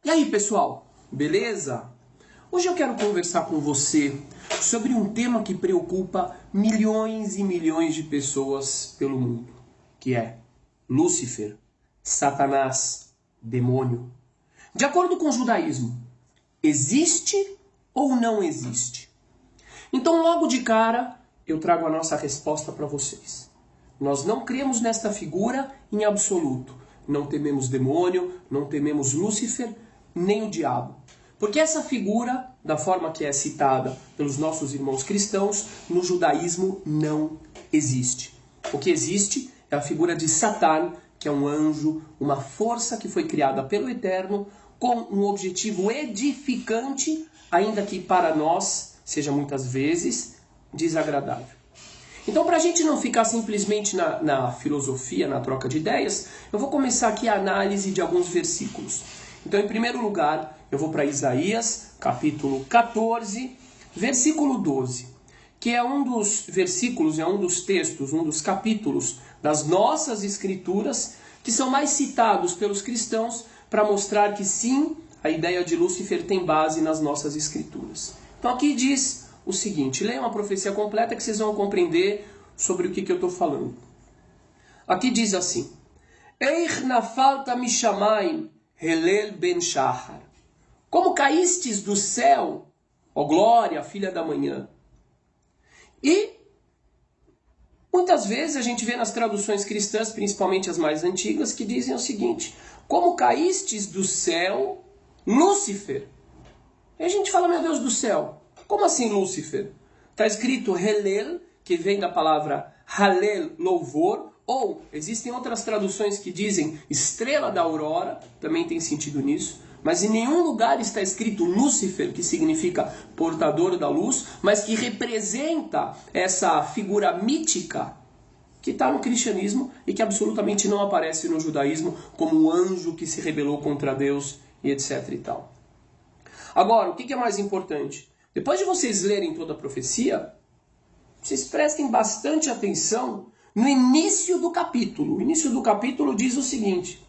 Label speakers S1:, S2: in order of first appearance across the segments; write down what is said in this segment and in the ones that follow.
S1: E aí, pessoal, beleza? Hoje eu quero conversar com você sobre um tema que preocupa milhões e milhões de pessoas pelo mundo, que é Lúcifer, Satanás, demônio. De acordo com o judaísmo, existe ou não existe? Então, logo de cara, eu trago a nossa resposta para vocês. Nós não cremos nesta figura em absoluto. Não tememos demônio, não tememos Lúcifer, nem o diabo. Porque essa figura, da forma que é citada pelos nossos irmãos cristãos, no judaísmo não existe. O que existe é a figura de Satã, que é um anjo, uma força que foi criada pelo Eterno, com um objetivo edificante, ainda que para nós seja muitas vezes desagradável. Então, para a gente não ficar simplesmente na filosofia, na troca de ideias, eu vou começar aqui a análise de alguns versículos. Então, em primeiro lugar, eu vou para Isaías, capítulo 14, versículo 12, que é um dos versículos, é um dos textos, um dos capítulos das nossas escrituras, que são mais citados pelos cristãos para mostrar que sim, a ideia de Lúcifer tem base nas nossas escrituras. Então, aqui diz o seguinte, leia uma profecia completa que vocês vão compreender sobre o que eu estou falando. Aqui diz assim, Eich nafalta mishamayim helel ben shachar. Como caístes do céu, ó glória, filha da manhã. E muitas vezes a gente vê nas traduções cristãs, principalmente as mais antigas, que dizem o seguinte, como caístes do céu, Lúcifer. E a gente fala, meu Deus do céu, como assim Lúcifer? Está escrito Helel, que vem da palavra Halel, louvor, ou existem outras traduções que dizem estrela da aurora, também tem sentido nisso, mas em nenhum lugar está escrito Lúcifer, que significa portador da luz, mas que representa essa figura mítica que está no cristianismo e que absolutamente não aparece no judaísmo como um anjo que se rebelou contra Deus e etc e tal. Agora, o que é mais importante? Depois de vocês lerem toda a profecia, vocês prestem bastante atenção no início do capítulo. O início do capítulo diz o seguinte,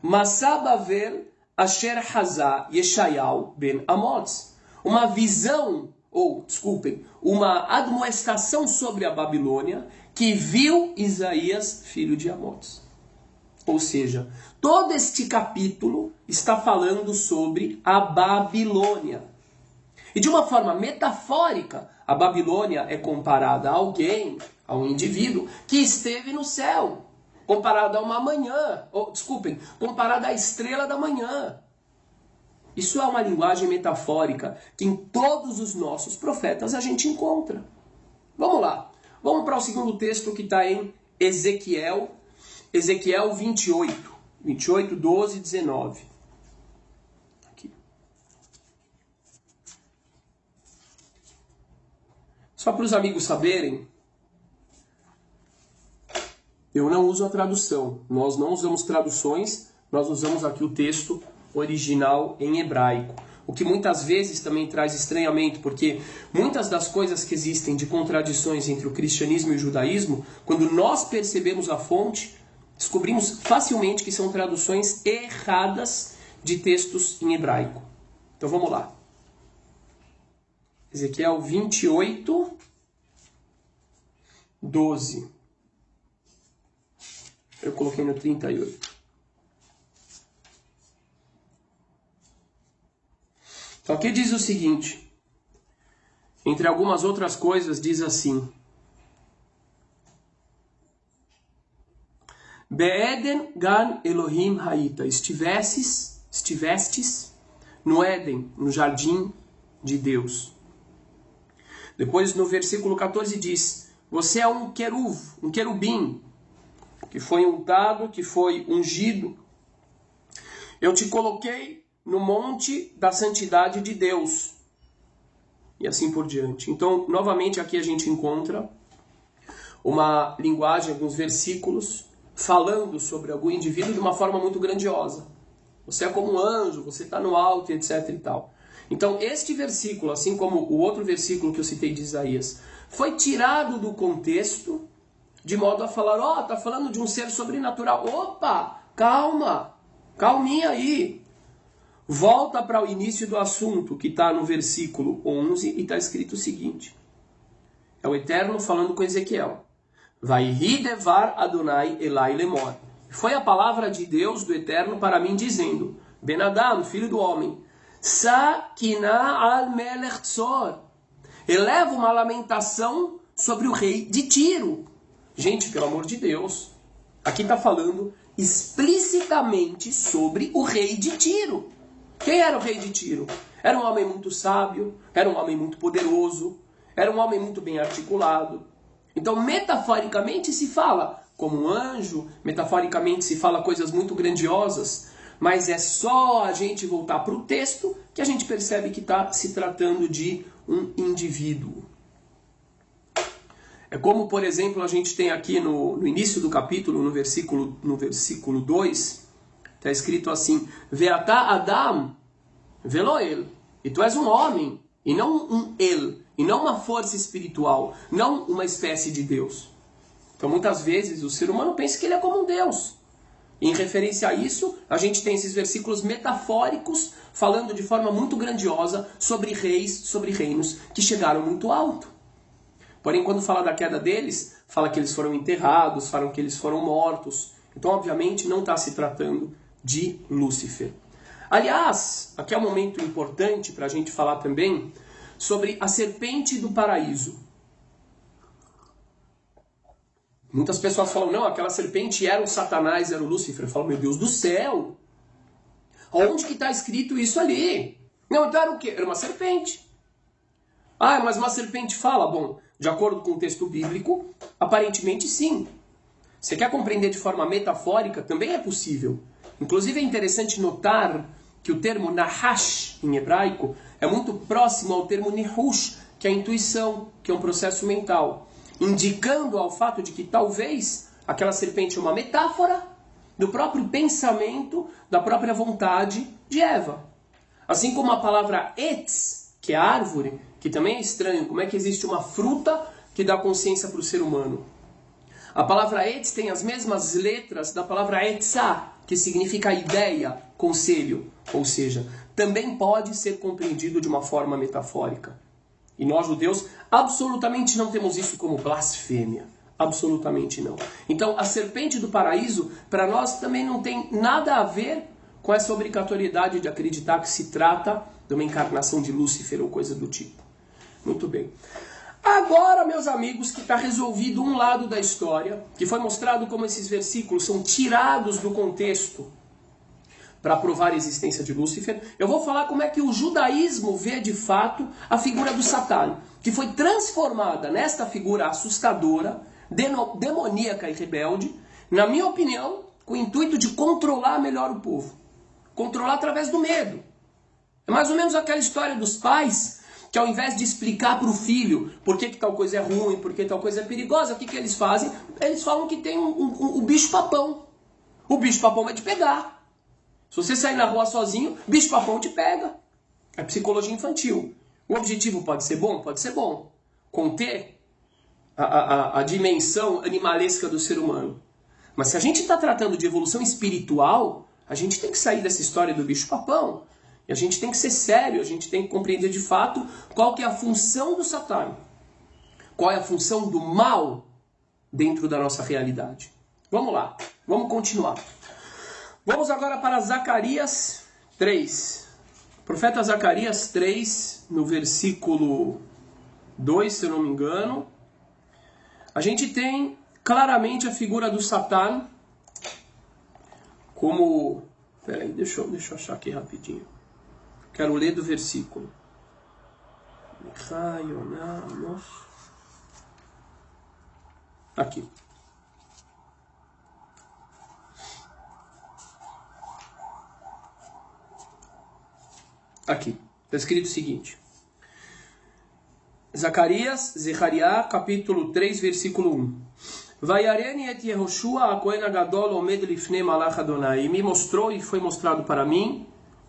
S1: Masabavel Asher Hazá Yeshayahu ben Amoz. Uma visão, uma admoestação sobre a Babilônia que viu Isaías, filho de Amoz. Ou seja, todo este capítulo está falando sobre a Babilônia. E de uma forma metafórica, a Babilônia é comparada a alguém, a um indivíduo que esteve no céu. Comparada a uma manhã, comparada à estrela da manhã. Isso é uma linguagem metafórica que em todos os nossos profetas a gente encontra. Vamos lá. Vamos para o segundo texto que está em Ezequiel 28, 12 e 19. Só para os amigos saberem, eu não uso a tradução. Nós não usamos traduções, nós usamos aqui o texto original em hebraico. O que muitas vezes também traz estranhamento, porque muitas das coisas que existem de contradições entre o cristianismo e o judaísmo, quando nós percebemos a fonte, descobrimos facilmente que são traduções erradas de textos em hebraico. Então vamos lá. Ezequiel 28, 12. Eu coloquei no 38. Então aqui diz o seguinte. Entre algumas outras coisas diz assim. Be'eden gan Elohim haita. Estivestes no Éden, no jardim de Deus. Depois no versículo 14 diz, você é um querubim, que foi untado, que foi ungido. Eu te coloquei no monte da santidade de Deus. E assim por diante. Então, novamente aqui a gente encontra uma linguagem, alguns versículos, falando sobre algum indivíduo de uma forma muito grandiosa. Você é como um anjo, você está no alto, etc e tal. Então, este versículo, assim como o outro versículo que eu citei de Isaías, foi tirado do contexto, de modo a falar, está falando de um ser sobrenatural. Opa, calminha aí. volta para o início do assunto, que está no versículo 11, e está escrito o seguinte. É o Eterno falando com Ezequiel. Vaihi devar Adonai Elai lemor. Foi a palavra de Deus, do Eterno, para mim, dizendo, Ben Adam, filho do homem, Sakina al melech tzor. Eleva uma lamentação sobre o rei de Tiro. Gente, pelo amor de Deus, aqui está falando explicitamente sobre o rei de Tiro. Quem era o rei de Tiro? Era um homem muito sábio, era um homem muito poderoso, era um homem muito bem articulado. Então, metaforicamente se fala como um anjo, metaforicamente se fala coisas muito grandiosas, mas é só a gente voltar para o texto que a gente percebe que está se tratando de um indivíduo. É como, por exemplo, a gente tem aqui no início do capítulo, no versículo 2, está escrito assim, Veatá Adam veloel, e tu és um homem, e não um el, e não uma força espiritual, não uma espécie de Deus. Então, muitas vezes, o ser humano pensa que ele é como um Deus. E, em referência a isso, a gente tem esses versículos metafóricos, falando de forma muito grandiosa sobre reis, sobre reinos que chegaram muito alto. Porém, quando fala da queda deles, fala que eles foram enterrados, falam que eles foram mortos. Então, obviamente, não está se tratando de Lúcifer. Aliás, aqui é um momento importante para a gente falar também sobre a serpente do paraíso. Muitas pessoas falam, não, aquela serpente era o Satanás, era o Lúcifer. Eu falo, meu Deus do céu, onde que está escrito isso ali? Não, então era o quê? Era uma serpente. Ah, mas uma serpente fala? Bom, de acordo com o texto bíblico, aparentemente sim. Você quer compreender de forma metafórica? Também é possível. Inclusive é interessante notar que o termo nahash, em hebraico, é muito próximo ao termo nihush, que é a intuição, que é um processo mental, indicando ao fato de que talvez aquela serpente é uma metáfora do próprio pensamento, da própria vontade de Eva. Assim como a palavra etz, que é árvore, que também é estranho, como é que existe uma fruta que dá consciência para o ser humano? A palavra etz tem as mesmas letras da palavra etzá, que significa ideia, conselho, ou seja, também pode ser compreendido de uma forma metafórica. E nós, judeus, absolutamente não temos isso como blasfêmia. Absolutamente não. Então, a serpente do paraíso, para nós, também não tem nada a ver com essa obrigatoriedade de acreditar que se trata de uma encarnação de Lúcifer ou coisa do tipo. Muito bem. Agora, meus amigos, que está resolvido um lado da história, que foi mostrado como esses versículos são tirados do contexto para provar a existência de Lúcifer, eu vou falar como é que o judaísmo vê de fato a figura do Satã, que foi transformada nesta figura assustadora, demoníaca e rebelde, na minha opinião, com o intuito de controlar melhor o povo. Controlar através do medo. É mais ou menos aquela história dos pais que ao invés de explicar para o filho por que tal coisa é ruim, por que tal coisa é perigosa, o que eles fazem? Eles falam que tem o bicho-papão. O bicho-papão vai te pegar. Se você sair na rua sozinho, bicho-papão te pega. É psicologia infantil. O objetivo pode ser bom? Pode ser bom. Conter a dimensão animalesca do ser humano. Mas se a gente está tratando de evolução espiritual, a gente tem que sair dessa história do bicho-papão. E a gente tem que ser sério, a gente tem que compreender de fato qual que é a função do Satã. Qual é a função do mal dentro da nossa realidade. Vamos lá, vamos continuar. Vamos agora para Zacarias 3. O profeta Zacarias 3, no versículo 2, se eu não me engano, a gente tem claramente a figura do Satã como... Peraí, deixa eu achar aqui rapidinho. Quero ler do versículo. Aqui. Aqui. Está escrito o seguinte. Zacarias, Zechariah, capítulo 3, versículo 1. Vayareni et Yehoshua Kohen Gadol omed lifnei malach Adonai. E me mostrou e foi mostrado para mim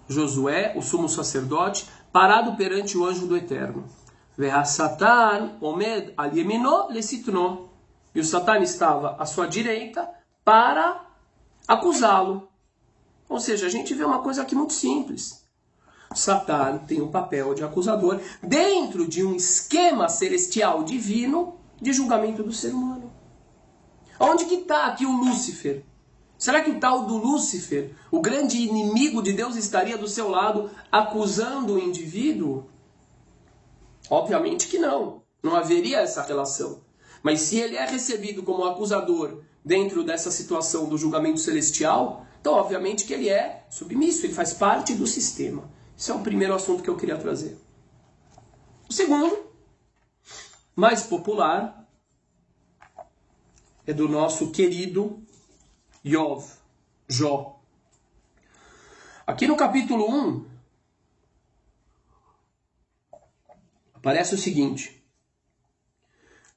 S1: Josué, o sumo sacerdote, parado perante o anjo do Eterno. Satan omed al yemino lesitno. E o Satã estava à sua direita para acusá-lo. Ou seja, a gente vê uma coisa aqui muito simples. Satã tem um papel de acusador dentro de um esquema celestial divino de julgamento do ser humano. Onde que está aqui o Lúcifer? Será que o tal do Lúcifer, o grande inimigo de Deus, estaria do seu lado acusando o indivíduo? Obviamente que não. Não haveria essa relação. Mas se ele é recebido como acusador dentro dessa situação do julgamento celestial, então obviamente que ele é submisso, ele faz parte do sistema. Esse é o primeiro assunto que eu queria trazer. O segundo, mais popular, é do nosso querido Jó. Aqui no capítulo 1, aparece o seguinte: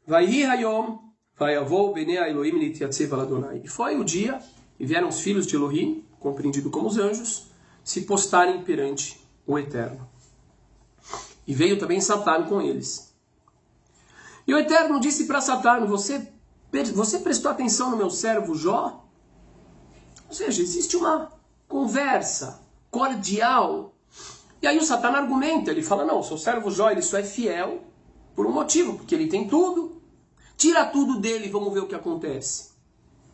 S1: Vaihi hayom, vayavou bnei Elohim lityatzeva ladonai. E foi o dia, e vieram os filhos de Elohim, compreendido como os anjos, se postarem perante o Eterno. E veio também Satã com eles. E o Eterno disse para Satã: você prestou atenção no meu servo Jó? Ou seja, existe uma conversa cordial. E aí o Satã argumenta, ele fala: não, seu servo Jó, ele só é fiel por um motivo, porque ele tem tudo. Tira tudo dele e vamos ver o que acontece.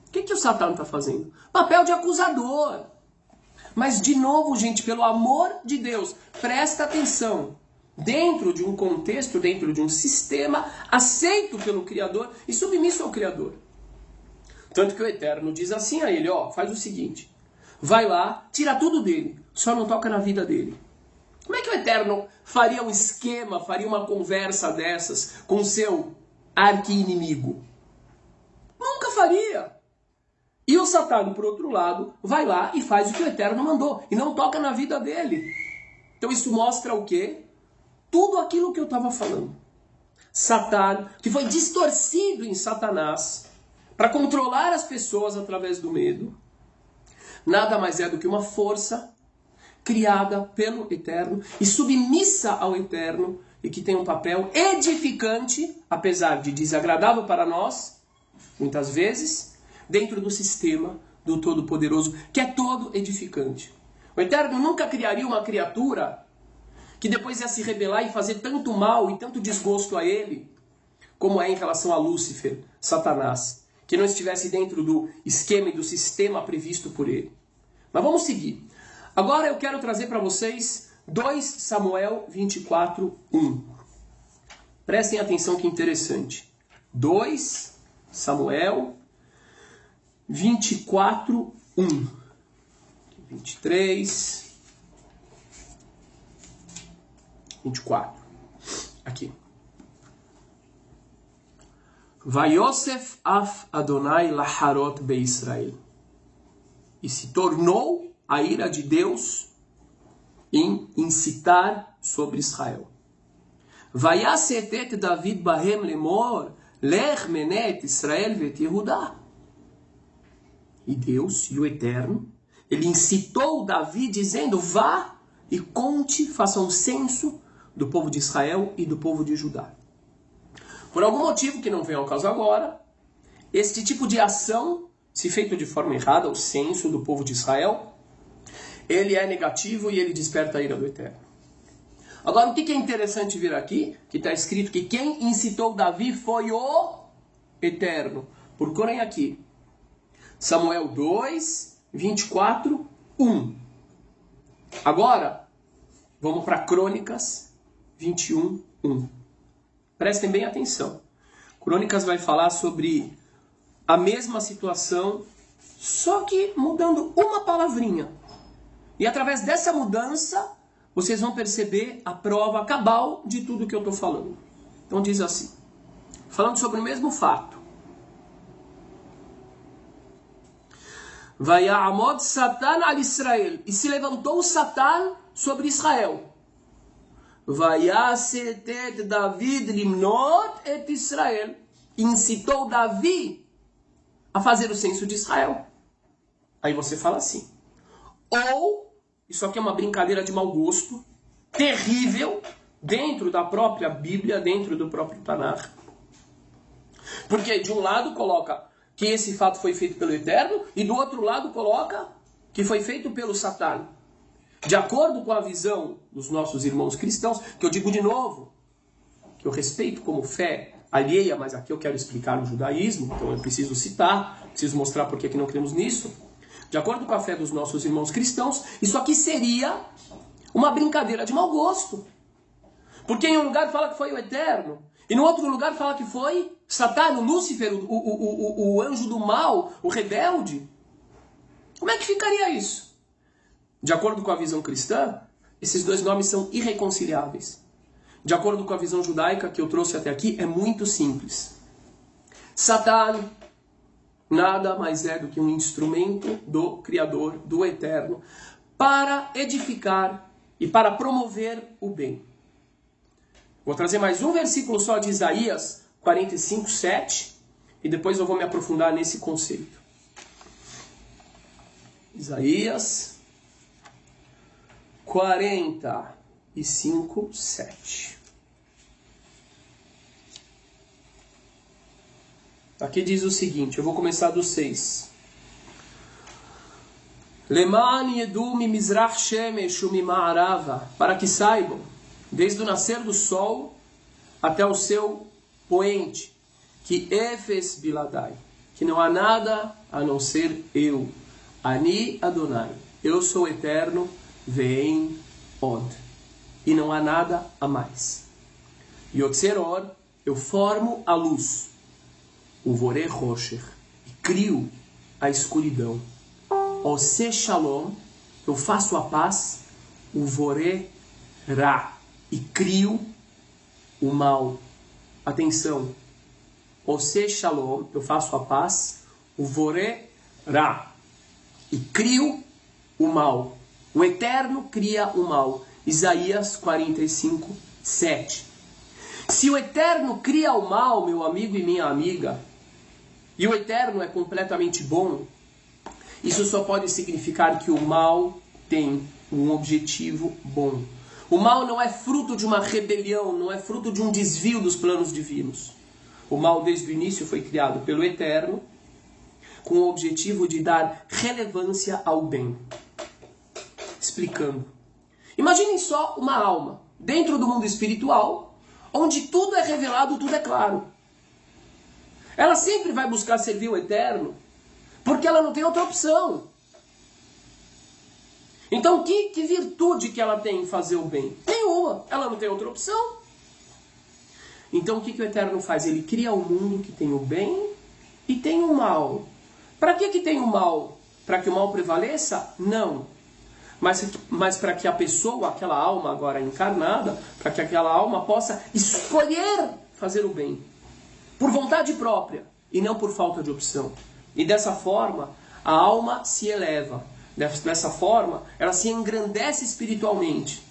S1: O que o Satã está fazendo? Papel de acusador. Mas, de novo, gente, pelo amor de Deus, presta atenção. Dentro de um contexto, dentro de um sistema aceito pelo Criador e submisso ao Criador. Tanto que o Eterno diz assim a ele: ó, faz o seguinte, vai lá, tira tudo dele, só não toca na vida dele. Como é que o Eterno faria um esquema, faria uma conversa dessas com o seu arqui-inimigo? Nunca faria. E o Satã, por outro lado, vai lá e faz o que o Eterno mandou. E não toca na vida dele. Então isso mostra o quê? Tudo aquilo que eu estava falando. Satã, que foi distorcido em Satanás para controlar as pessoas através do medo, nada mais é do que uma força criada pelo Eterno e submissa ao Eterno e que tem um papel edificante, apesar de desagradável para nós, muitas vezes, dentro do sistema do Todo-Poderoso, que é todo edificante. O Eterno nunca criaria uma criatura que depois ia se rebelar e fazer tanto mal e tanto desgosto a ele, como é em relação a Lúcifer, Satanás, que não estivesse dentro do esquema e do sistema previsto por ele. Mas vamos seguir. Agora eu quero trazer para vocês 2 Samuel 24, 1. Prestem atenção que interessante. 2 Samuel 24, 1. 23, 24. Aqui. Vayosef af Adonai laharot beIsrael. E se tornou a ira de Deus em incitar sobre Israel. Vayasetet David bahem lemor lech menet Israel vet Yehudá. E Deus, e o Eterno, ele incitou Davi dizendo: vá e conte, faça um censo do povo de Israel e do povo de Judá. Por algum motivo que não vem ao caso agora, este tipo de ação, se feito de forma errada, o censo do povo de Israel, ele é negativo e ele desperta a ira do Eterno. Agora, o que é interessante ver aqui? Que está escrito que quem incitou Davi foi o Eterno. Procurem aqui. Samuel 2, 24, 1. Agora, vamos para Crônicas 21, 1. Prestem bem atenção. Crônicas vai falar sobre a mesma situação, só que mudando uma palavrinha. E através dessa mudança, vocês vão perceber a prova cabal de tudo que eu estou falando. Então diz assim, falando sobre o mesmo fato. Vayamod Satã al Israel. E se levantou Satã sobre Israel. Vayasetet David limnot et Israel. Incitou Davi a fazer o censo de Israel. Aí você fala assim. Ou, isso aqui é uma brincadeira de mau gosto, terrível, dentro da própria Bíblia, dentro do próprio Tanakh. Porque de um lado coloca que esse fato foi feito pelo Eterno, e do outro lado coloca que foi feito pelo Satã. De acordo com a visão dos nossos irmãos cristãos, que eu digo de novo, que eu respeito como fé alheia, mas aqui eu quero explicar o judaísmo, então eu preciso citar, preciso mostrar por que não cremos nisso. De acordo com a fé dos nossos irmãos cristãos, isso aqui seria uma brincadeira de mau gosto. Porque em um lugar fala que foi o Eterno, e no outro lugar fala que foi Satã, o Lúcifer, o anjo do mal, o rebelde. Como é que ficaria isso? De acordo com a visão cristã, esses dois nomes são irreconciliáveis. De acordo com a visão judaica que eu trouxe até aqui, é muito simples. Satã nada mais é do que um instrumento do Criador, do Eterno, para edificar e para promover o bem. Vou trazer mais um versículo só de Isaías 45, 7, e depois eu vou me aprofundar nesse conceito. Isaías 45, 7. Aqui diz o seguinte, eu vou começar do 6. Leman yedu mimizrach shemesh umima'arava, para que saibam, desde o nascer do sol até o seu poente, que efes biladai, que não há nada a não ser eu, Ani Adonai, eu sou eterno, veem od, e não há nada a mais. Yotzeror, eu formo a luz, o Vorei Rocher, e crio a escuridão. Ose Shalom, eu faço a paz, o Vorei Ra, e crio o mal. Atenção, Ose Shalom, eu faço a paz, o Vorei Ra, e crio o mal. O Eterno cria o mal. Isaías 45, 7. Se o Eterno cria o mal, meu amigo e minha amiga, e o Eterno é completamente bom, isso só pode significar que o mal tem um objetivo bom. O mal não é fruto de uma rebelião, não é fruto de um desvio dos planos divinos. O mal desde o início foi criado pelo Eterno, com o objetivo de dar relevância ao bem. Explicando. Imaginem só uma alma dentro do mundo espiritual, onde tudo é revelado, tudo é claro. Ela sempre vai buscar servir o Eterno, porque ela não tem outra opção. Então, que virtude que ela tem em fazer o bem? Nenhuma. Ela não tem outra opção. Então, o que o Eterno faz? Ele cria um mundo que tem o bem e tem o mal. Para que tem o mal? Para que o mal prevaleça? Não. Mas para que a pessoa, aquela alma agora encarnada, para que aquela alma possa escolher fazer o bem. Por vontade própria e não por falta de opção. E dessa forma, a alma se eleva. Dessa forma, ela se engrandece espiritualmente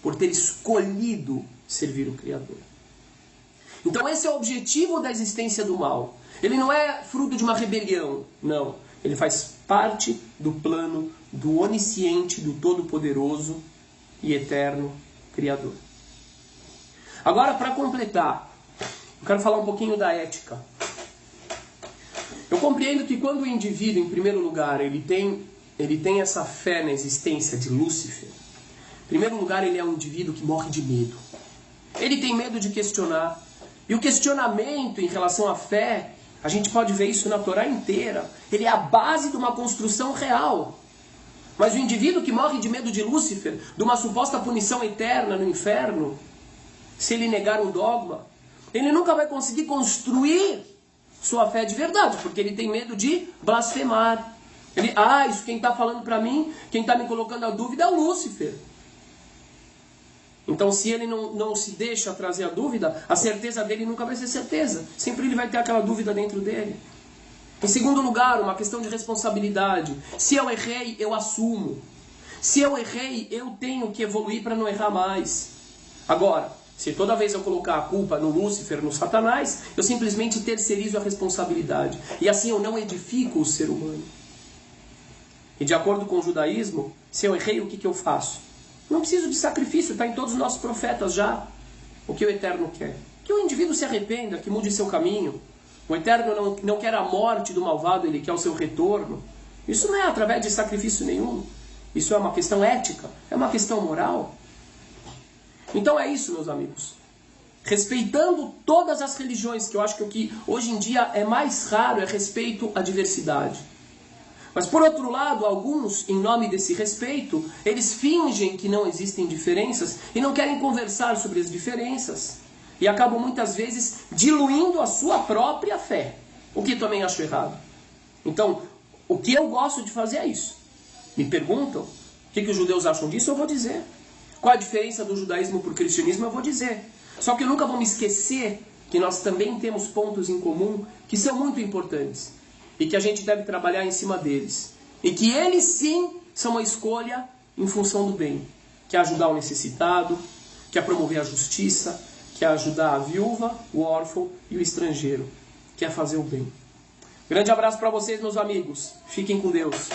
S1: por ter escolhido servir o Criador. Então esse é o objetivo da existência do mal. Ele não é fruto de uma rebelião, não. Ele faz parte do plano do onisciente, do todo-poderoso e eterno Criador. Agora, para completar, eu quero falar um pouquinho da ética. Eu compreendo que quando o indivíduo, em primeiro lugar, ele tem essa fé na existência de Lúcifer, em primeiro lugar, ele é um indivíduo que morre de medo. Ele tem medo de questionar. E o questionamento em relação à fé, a gente pode ver isso na Torá inteira. Ele é a base de uma construção real. Mas o indivíduo que morre de medo de Lúcifer, de uma suposta punição eterna no inferno, se ele negar um dogma, ele nunca vai conseguir construir sua fé de verdade, porque ele tem medo de blasfemar. Isso quem está falando para mim, quem está me colocando a dúvida é o Lúcifer. Então, se ele não se deixa trazer a dúvida, a certeza dele nunca vai ser certeza. Sempre ele vai ter aquela dúvida dentro dele. Em segundo lugar, uma questão de responsabilidade. Se eu errei, eu assumo. Se eu errei, eu tenho que evoluir para não errar mais. Agora, se toda vez eu colocar a culpa no Lúcifer, no Satanás, eu simplesmente terceirizo a responsabilidade. E assim eu não edifico o ser humano. E de acordo com o judaísmo, se eu errei, o que eu faço? Não preciso de sacrifício, está em todos os nossos profetas já. O que o Eterno quer? Que o indivíduo se arrependa, que mude seu caminho. O Eterno não quer a morte do malvado, ele quer o seu retorno. Isso não é através de sacrifício nenhum. Isso é uma questão ética, é uma questão moral. Então é isso, meus amigos. Respeitando todas as religiões, que eu acho que o que hoje em dia é mais raro é respeito à diversidade. Mas por outro lado, alguns, em nome desse respeito, eles fingem que não existem diferenças e não querem conversar sobre as diferenças. E acabam muitas vezes diluindo a sua própria fé, o que também acho errado. Então, o que eu gosto de fazer é isso. Me perguntam o que os judeus acham disso, eu vou dizer. Qual a diferença do judaísmo para o cristianismo, eu vou dizer. Só que eu nunca vou me esquecer que nós também temos pontos em comum que são muito importantes. E que a gente deve trabalhar em cima deles. E que eles sim são uma escolha em função do bem. Que é ajudar o necessitado, que é promover a justiça, que é ajudar a viúva, o órfão e o estrangeiro. Que é fazer o bem. Grande abraço para vocês, meus amigos. Fiquem com Deus.